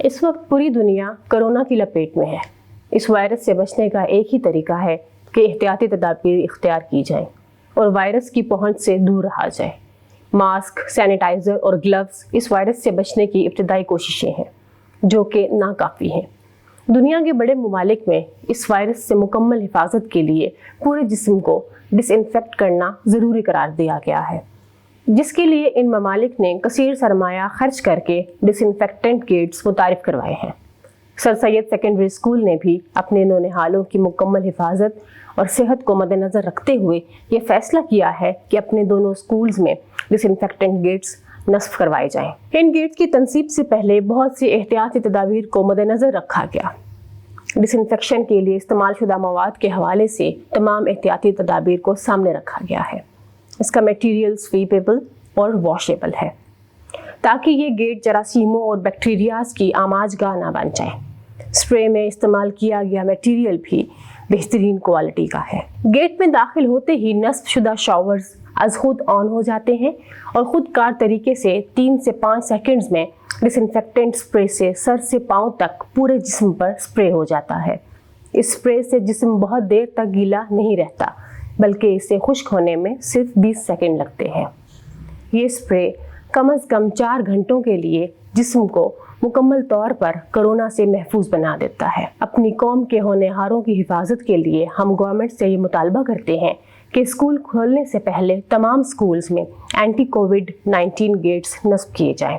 اس وقت پوری دنیا کورونا کی لپیٹ میں ہے۔ اس وائرس سے بچنے کا ایک ہی طریقہ ہے کہ احتیاطی تدابیر اختیار کی جائیں اور وائرس کی پہنچ سے دور رہا جائے۔ ماسک، سینیٹائزر اور گلوز اس وائرس سے بچنے کی ابتدائی کوششیں ہیں جو کہ ناکافی ہیں۔ دنیا کے بڑے ممالک میں اس وائرس سے مکمل حفاظت کے لیے پورے جسم کو ڈس انفیکٹ کرنا ضروری قرار دیا گیا ہے، جس کے لیے ان ممالک نے کثیر سرمایہ خرچ کر کے ڈس انفیکٹنٹ کٹس متعارف کروائے ہیں۔ سر سید سیکنڈری اسکول نے بھی اپنے نونہالوں کی مکمل حفاظت اور صحت کو مد نظر رکھتے ہوئے یہ فیصلہ کیا ہے کہ اپنے دونوں اسکولز میں ڈس انفیکٹنٹ گیٹس نصب کروائے جائیں۔ ان گیٹس کی تنصیب سے پہلے بہت سی احتیاطی تدابیر کو مد نظر رکھا گیا۔ ڈس انفیکشن کے لیے استعمال شدہ مواد کے حوالے سے تمام احتیاطی تدابیر کو سامنے رکھا گیا ہے۔ اس کا میٹیریل سویپیبل اور واشیبل ہے تاکہ یہ گیٹ جراثیموں اور بیکٹیریاز کی آماج گاہ نہ بن جائے۔ اسپرے میں استعمال کیا گیا میٹیریل بھی بہترین کوالٹی کا ہے۔ گیٹ میں داخل ہوتے ہی نصب شدہ شاورز از خود آن ہو جاتے ہیں اور خود کار طریقے سے 3 سے 5 سیکنڈز میں ڈس انفیکٹنٹ اسپرے سے سر سے پاؤں تک پورے جسم پر اسپرے ہو جاتا ہے۔ اس اسپرے سے جسم بہت دیر تک گیلا نہیں رہتا بلکہ اسے خشک ہونے میں صرف 20 سیکنڈ لگتے ہیں۔ یہ اسپرے کم از کم 4 گھنٹوں کے لیے جسم کو مکمل طور پر کورونا سے محفوظ بنا دیتا ہے۔ اپنی قوم کے ہونہاروں کی حفاظت کے لیے ہم گورنمنٹ سے یہ مطالبہ کرتے ہیں کہ اسکول کھولنے سے پہلے تمام اسکولز میں اینٹی کووڈ-19 گیٹس نصب کیے جائیں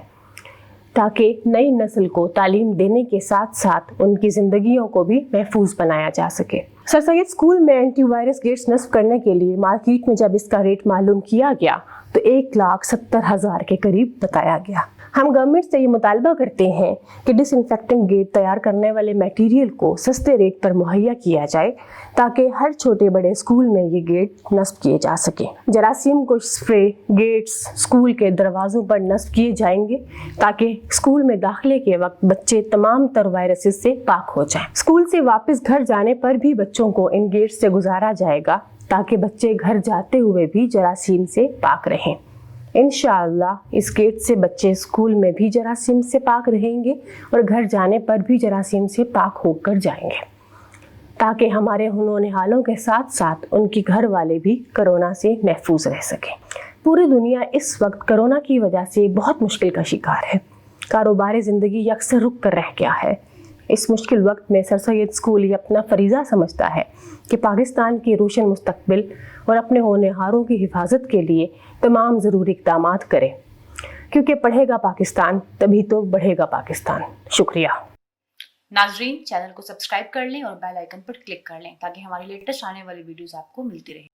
تاکہ نئی نسل کو تعلیم دینے کے ساتھ ساتھ ان کی زندگیوں کو بھی محفوظ بنایا جا سکے۔ سر سید اسکول میں اینٹی وائرس گیٹس نصب کرنے کے لیے مارکیٹ میں جب اس کا ریٹ معلوم کیا گیا تو 1,70,000 کے قریب بتایا گیا۔ ہم گورنمنٹ سے یہ مطالبہ کرتے ہیں کہ ڈس انفیکٹنٹ گیٹ تیار کرنے والے میٹیریل کو سستے ریٹ پر مہیا کیا جائے تاکہ ہر چھوٹے بڑے اسکول میں یہ گیٹ نصب کیے جا سکیں۔ جراثیم کو اسپرے گیٹس اسکول کے دروازوں پر نصب کیے جائیں گے تاکہ اسکول میں داخلے کے وقت بچے تمام تر وائرسز سے پاک ہو جائیں۔ اسکول سے واپس گھر جانے پر بھی بچوں کو ان گیٹس سے گزارا جائے گا تاکہ بچے گھر جاتے ہوئے بھی جراثیم سے پاک رہیں۔ انشاءاللہ اس گیٹ سے بچے اسکول میں بھی جراثیم سے پاک رہیں گے اور گھر جانے پر بھی جراثیم سے پاک ہو کر جائیں گے تاکہ ہمارے ہونہالوں کے ساتھ ساتھ ان کی گھر والے بھی کورونا سے محفوظ رہ سکیں۔ پوری دنیا اس وقت کورونا کی وجہ سے بہت مشکل کا شکار ہے۔ کاروبار زندگی یکسر رک کر رہ گیا ہے۔ اس مشکل وقت میں سر سید اسکول یہ اپنا فریضہ سمجھتا ہے کہ پاکستان کی روشن مستقبل اور اپنے ہونہاروں کی حفاظت کے لیے تمام ضروری اقدامات کرے، کیونکہ پڑھے گا پاکستان تبھی تو بڑھے گا پاکستان۔ شکریہ۔ ناظرین، چینل کو سبسکرائب کر لیں اور بیل آئیکن پر کلک کر لیں تاکہ ہماری لیٹسٹ آنے والی ویڈیوز آپ کو ملتی رہیں۔